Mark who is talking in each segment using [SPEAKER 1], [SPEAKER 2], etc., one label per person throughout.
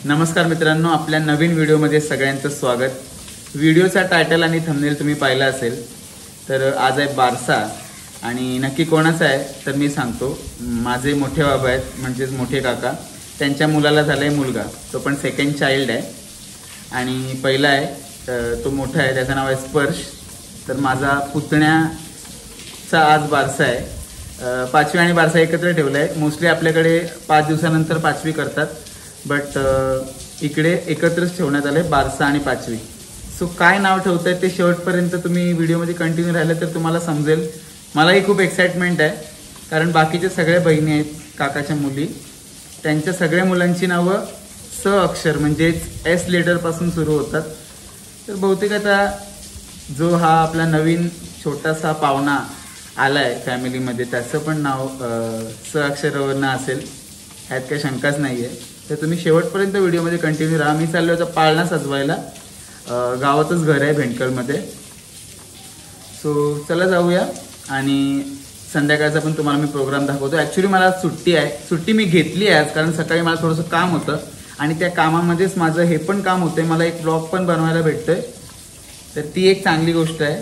[SPEAKER 1] नमस्कार मित्रांनो, आपल्या नवीन व्हिडिओमध्ये सगळ्यांचं स्वागत। व्हिडिओचा टायटल आणि थंबनेल तुम्ही पाहिला असेल तर आज आहे बारसा आणि नक्की कोणाचा आहे तर मी सांगतो। माझे मोठे बाबा आहेत म्हणजेच मोठे काका, त्यांच्या मुलाला झालाय मुलगा, तो पण सेकंड चाइल्ड आहे आणि पहिला आहे तो मोठा आहे, त्याचं नाव आहे स्पर्श। तर माझा पुतण्याचा आज बारसा आहे। पाचवी आणि बारसा एकत्र ठेवलाय। मोस्टली आपल्याकडे 5 दिवसानंतर पाचवी करतात, बट इकडे एकत्रच ठेवण्यात आले बारसा आणि पाचवी। सो काय नाव ठेवताय ते शेवटपर्यंत तुम्ही व्हिडिओमध्ये कंटिन्यू राहिलं तर तुम्हाला समजेल। मलाही खूप एक्साइटमेंट आहे कारण बाकीचे सगळे बहिणी आहेत काकाच्या मुली, त्यांच्या सगळ्या मुलांची नावं स अक्षर म्हणजेच एस लेटर पासून सुरू होतात। तर बहुतेक आता जो हा आपला नवीन छोटासा पाहुणा आलाय फॅमिलीमध्ये त्याचं पण नाव स अक्षरावरनं असेल, ह्यात काही शंकाच नाही आहे। तर तुम्ही शेवटपर्यंत व्हिडिओमध्ये कंटिन्यू राहा। मी चाललो होतो पाळणा सजवायला, गावातच घर आहे भेंडकलमध्ये। सो चला जाऊया आणि संध्याकाळचा पण तुम्हाला मी प्रोग्राम दाखवतो। ॲक्च्युली मला सुट्टी आहे, सुट्टी मी घेतली आहे आज कारण सकाळी मला थोडंसं काम होतं आणि त्या कामामध्येच माझं हे पण काम होतं, मला एक ब्लॉग पण बनवायला भेटतोय, तर ती एक चांगली गोष्ट आहे।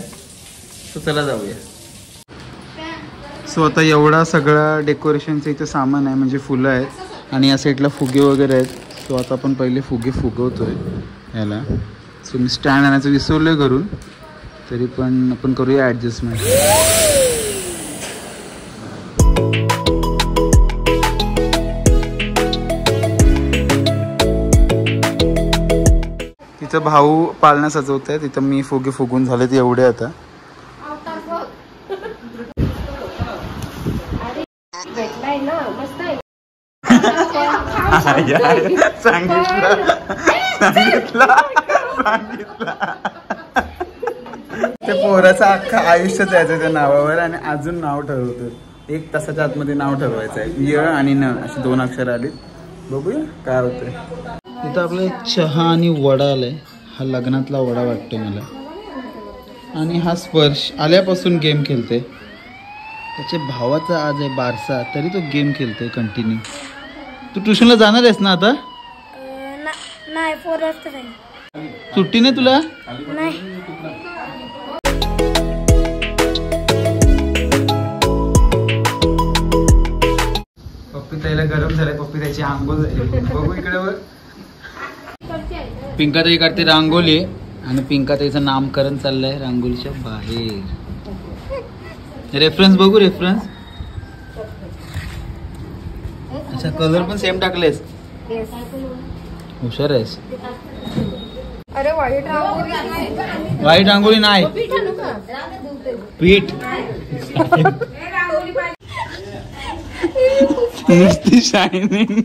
[SPEAKER 1] सो चला जाऊया। सो आता एवढा सगळा डेकोरेशनचं इथं सामान आहे, म्हणजे फुलं आहेत आणि या साईडला फुगे वगैरे आहेत। सो आता आपण पहिले फुगे फुगवतोय याला। सो मी स्टँड आणायचं विसरलोय घरून, तरी पण आपण करूया ॲडजस्टमेंट। तिथं भाऊ पाळणा सजवत आहे, तिथं मी फुगे फुगून झालेत एवढे आता। ते पोराचं अख्खं आयुष्य जायचं त्या नावावर आणि अजून नाव ठरवतो। 1 तासाच्या आतमध्ये नाव ठरवायचं आहे। य आणि न अशी 2 अक्षर आली, बघूया काय होतंय। इथं आपलं चहा आणि वडा आलाय, हा लग्नातला वडा वाटतोय मला। आणि हा स्पर्श आल्यापासून गेम खेळते, त्याच्या भावाचा आज आहे बारसा तरी तो गेम खेळतोय कंटिन्यू। तू ट्युशनला जाणार आहेस ना आता?
[SPEAKER 2] नाही, 4 वाजता जाईल।
[SPEAKER 1] सुट्टी नाही तुला?
[SPEAKER 2] नाही।
[SPEAKER 1] पप्पी ताईला गरम झालाय, पप्पी ताईची आंघोळ झाली, बघू इकडे वर। पिंका ताई करते रांगोली आणि पिंका ताईचं नामकरण चाललंय रांगोलीच्या बाहेर। रेफरन्स बघू, रेफरन्स। अच्छा, कलर पण सेम टाकलेस, हुशार आहेस।
[SPEAKER 2] अरे व्हाईट रांगोली,
[SPEAKER 1] व्हाईट रांगोळी नाही, पीठ नुसती शायनिंग।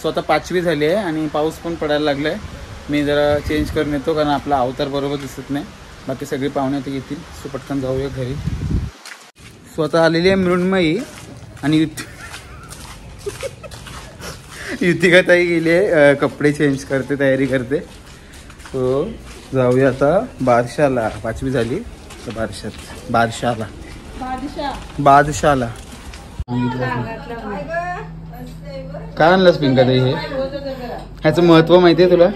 [SPEAKER 1] सो आता 5वी झाली आहे आणि पाऊस पण पडायला लागलाय। मी जरा चेंज करून येतो कारण आपला अवतार बरोबर दिसत नाही। बाकी सगळी पाहुणे ते येतील, सो पटकन जाऊया घरी। सो आता आलेली आहे मृण्मयी आणि युतिका ताई गेली आहे कपडे चेंज करते, तयारी करते। सो जाऊया आता बारशाला। 5वी झाली तर बारशाला काय आणलंस पिंका ताई? हे ह्याचं महत्व माहिती आहे तुला?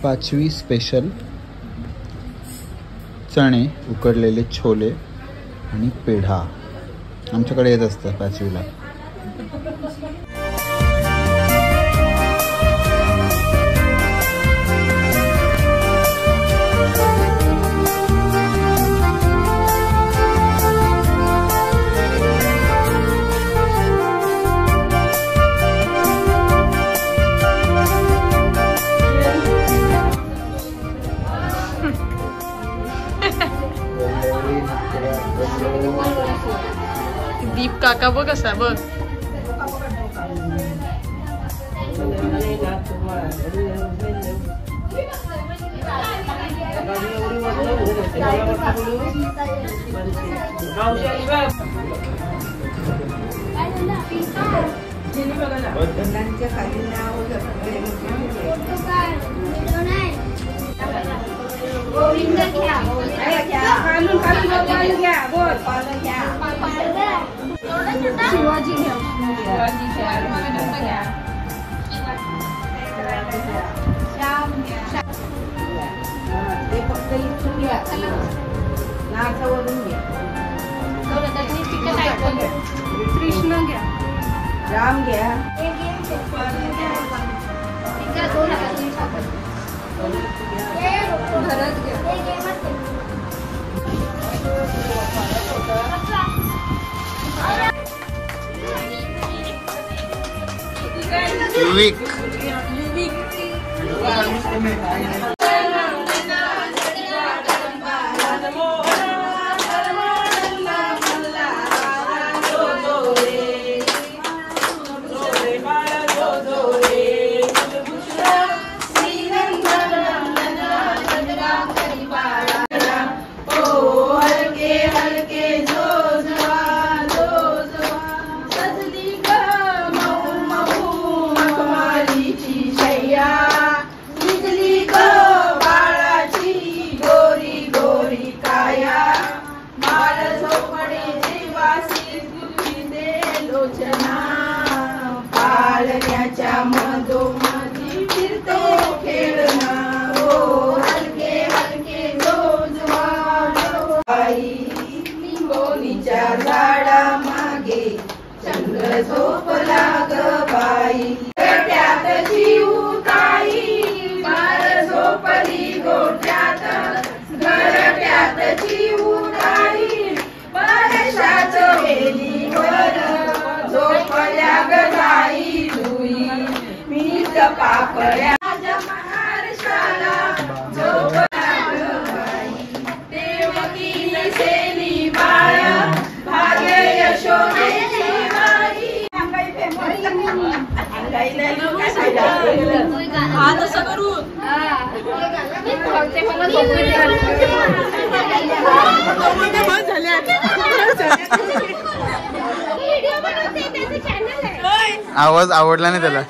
[SPEAKER 1] 5वी स्पेशल चणे, उकडलेले छोले आणि पेढा आमच्याकडे येत असतं 5वीला।
[SPEAKER 3] दीप काका बघ कसा बघ. शिवाजी घ्या.
[SPEAKER 4] ते फक्त इथून घ्या. नाचावरून घ्या.
[SPEAKER 3] कृष्ण घ्या.
[SPEAKER 4] राम घ्या.
[SPEAKER 3] भरत घ्या.
[SPEAKER 1] युविक
[SPEAKER 4] पालण्याच्या मधोमधी फिरतो खेळणा. ओ हलके हलके जोजवाई लिंबोनीच्या झाडा मागे चंद्र झोपला ग बाई. गोट्यात जीव ताई बाळ झोपली गोट्यात. घरट्यात जीव ताई परशाच वेलीवर झोपल्या ग ताई जुई मीच पापड्या. महाराष्ट्राला झोपल्या ग बाई. देवकी सेली बाळ भाग्य यशोदेची बाई.
[SPEAKER 3] हा तसं करून
[SPEAKER 1] आवाज आवडला नाही त्याला.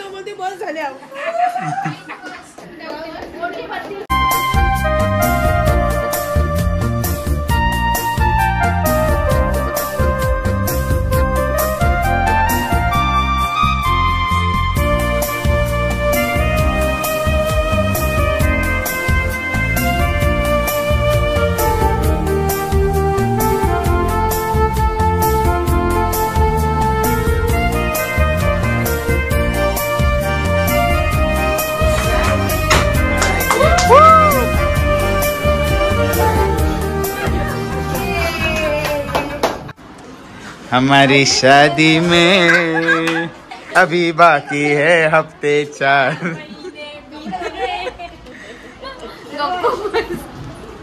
[SPEAKER 1] हमारी शादी में अभी बाकी है हफ्ते 4.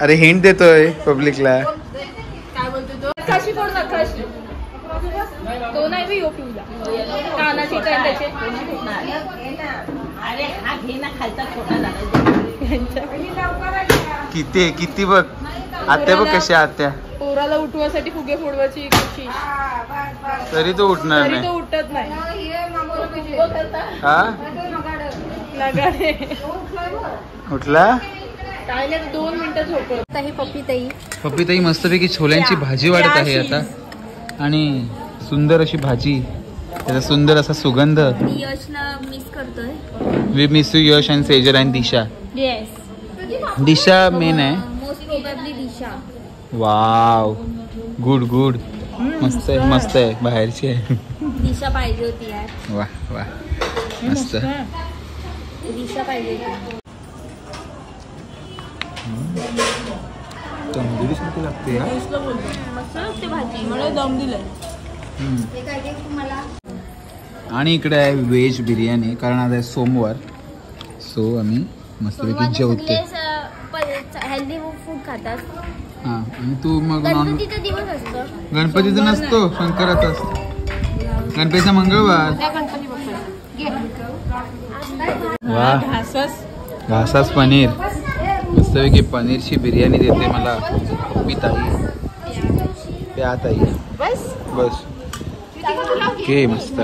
[SPEAKER 1] अरे हिंट देतोय पब्लिकला.
[SPEAKER 3] काय बोलतो तो? काशी कोण काशी तो नाही बी पिऊला कानाचे काय त्याचे.
[SPEAKER 4] अरे हा घे ना खालचा छोटा झाला.
[SPEAKER 1] किती बघ आत्या बघ कशी आत्या.
[SPEAKER 3] पोराला उठवासाठी फुगे फोडवायची कोशिश
[SPEAKER 1] तरी तो उठणार
[SPEAKER 3] तरी
[SPEAKER 1] नाही.
[SPEAKER 3] तो उठत नाही.
[SPEAKER 1] हा
[SPEAKER 3] नगाडे
[SPEAKER 1] उठला.
[SPEAKER 3] काय नाही 2 मिनिटं झोपत. ही
[SPEAKER 1] पप्पीताई मस्तपैकी छोल्यांची भाजी वाढत आहे आता. आणि सुंदर अशी भाजी त्याचा सुंदर असा सुगंध.
[SPEAKER 2] यशला मिस करतोय.
[SPEAKER 1] We miss you Yash and Sejal and Disha.
[SPEAKER 2] Yes
[SPEAKER 1] Disha main आहे.
[SPEAKER 2] Most probably Disha.
[SPEAKER 1] Wow good मस्त आहे बाहेरची आहे.
[SPEAKER 2] दिशा पाहिजे होती यार.
[SPEAKER 1] वा वा मस्त.
[SPEAKER 2] दिशा पाहिजे होती.
[SPEAKER 1] तंदुरी सारखी लागते यार.
[SPEAKER 2] मस्त लागते भाजी.
[SPEAKER 3] मला दम दिलाय.
[SPEAKER 1] आणि इकडे आहे व्हेज बिर्याणी कारण आज आहे सोमवार. सो आम्ही मस्तपैकी जेवतो.
[SPEAKER 2] हेल्दी फूड खातात.
[SPEAKER 1] हा आणि तू मग नॉन.
[SPEAKER 2] गणपतीचा दिवस असतो.
[SPEAKER 1] गणपतीचा नसतो, शंकराचा असतो. गणपतीचा मंगळवार. वा घासास पनीर. मस्तपैकी पनीरची बिर्याणी देते मला मी ताई. त्या ताई बस बस. ओके मस्त.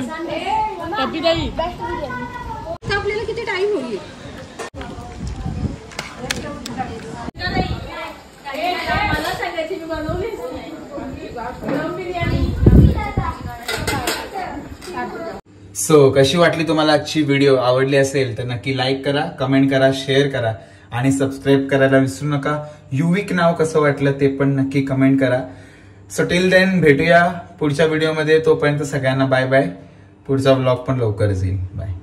[SPEAKER 3] आपल्याला किती टाइम होईल. मला सांगायची मी बनवली.
[SPEAKER 1] सो कशी वाटली तुम्हाला आजची व्हिडिओ? आवडली असेल तर नक्की लाईक करा, कमेंट करा, शेअर करा आणि सबस्क्राईब करायला विसरू नका. युविक नाव कसं वाटलं ते पण नक्की कमेंट करा. सो टिल देन भेटूया पुढच्या व्हिडिओमध्ये. तोपर्यंत सगळ्यांना बाय बाय. पुढचा ब्लॉग पण लवकरच येईल. बाय.